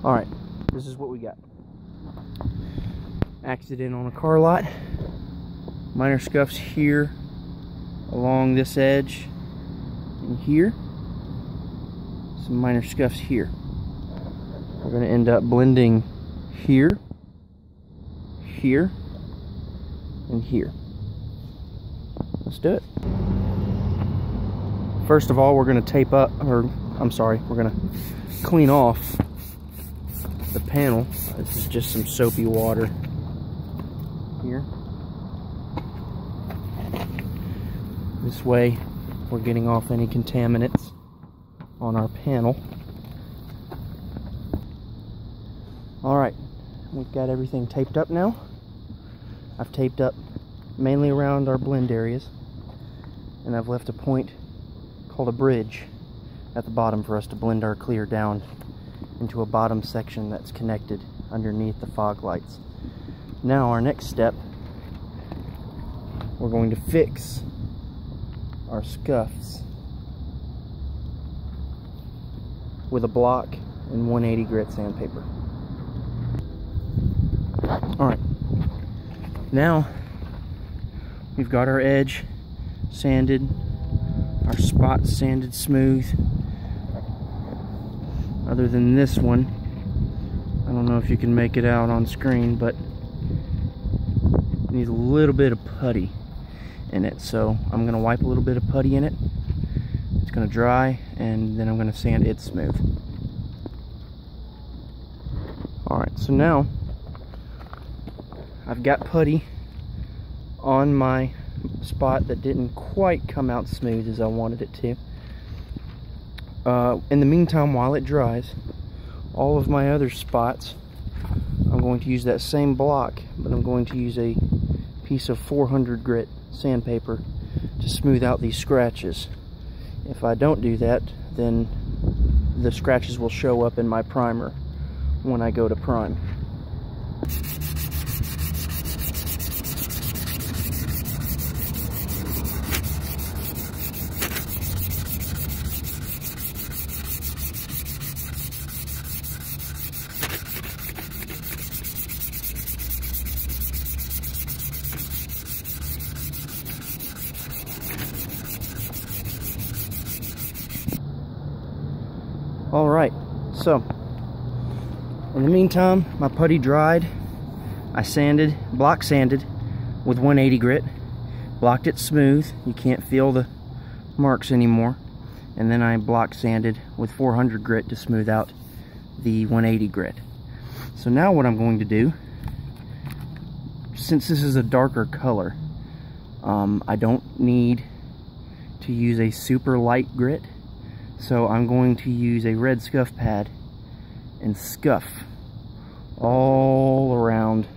Alright, this is what we got. Accident on a car lot. Minor scuffs here along this edge and here. Some minor scuffs here. We're going to end up blending here, here, and here. Let's do it. First of all, we're going to tape up, or I'm sorry, we're going to clean off the panel. This is just some soapy water here. This way we're getting off any contaminants on our panel. Alright, we've got everything taped up now. I've taped up mainly around our blend areas, and I've left a point called a bridge at the bottom for us to blend our clear down into a bottom section that's connected underneath the fog lights. Now our next step, we're going to fix our scuffs with a block and 180 grit sandpaper. Alright, now we've got our edge sanded, our spots sanded smooth. Other than this one, I don't know if you can make it out on screen, but it needs a little bit of putty in it. So I'm going to wipe a little bit of putty in it. It's going to dry, and then I'm going to sand it smooth. Alright, so now I've got putty on my spot that didn't quite come out smooth as I wanted it to. In the meantime, while it dries, all of my other spots, I'm going to use that same block, but I'm going to use a piece of 400 grit sandpaper to smooth out these scratches. If I don't do that, then the scratches will show up in my primer when I go to prime. Alright, so in the meantime, my putty dried. I sanded, block sanded with 180 grit, blocked it smooth. You can't feel the marks anymore. And then I block sanded with 400 grit to smooth out the 180 grit. So now what I'm going to do, since this is a darker color, I don't need to use a super light grit. So I'm going to use a red scuff pad and scuff all around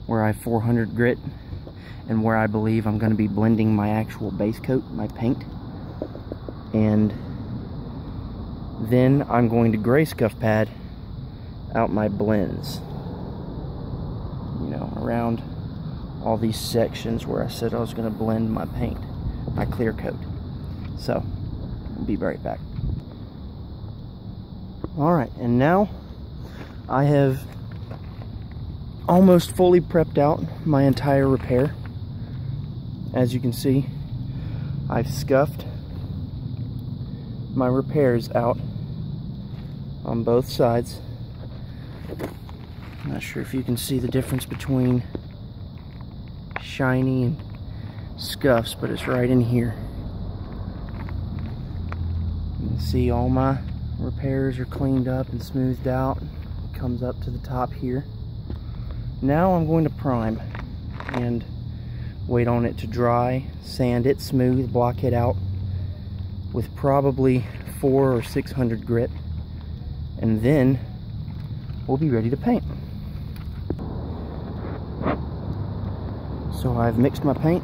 where I 400 grit and where I believe I'm going to be blending my actual base coat, my paint. And then I'm going to gray scuff pad out my blends, you know, around all these sections where I said I was going to blend my paint, my clear coat. So I'll be right back. Alright, and now I have almost fully prepped out my entire repair. As you can see, I've scuffed my repairs out on both sides. I'm not sure if you can see the difference between shiny and scuffs, but it's right in here. You can see all my repairs are cleaned up and smoothed out. It comes up to the top here. Now I'm going to prime and wait on it to dry, sand it smooth, block it out with probably 400 or 600 grit, and then we'll be ready to paint. So I've mixed my paint,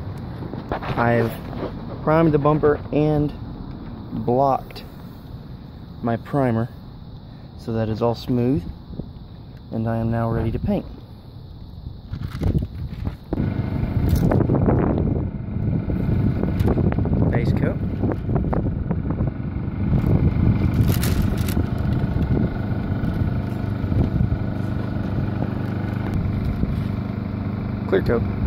I've primed the bumper and blocked my primer so that it's all smooth, and I am now ready to paint. Base coat. clear coat.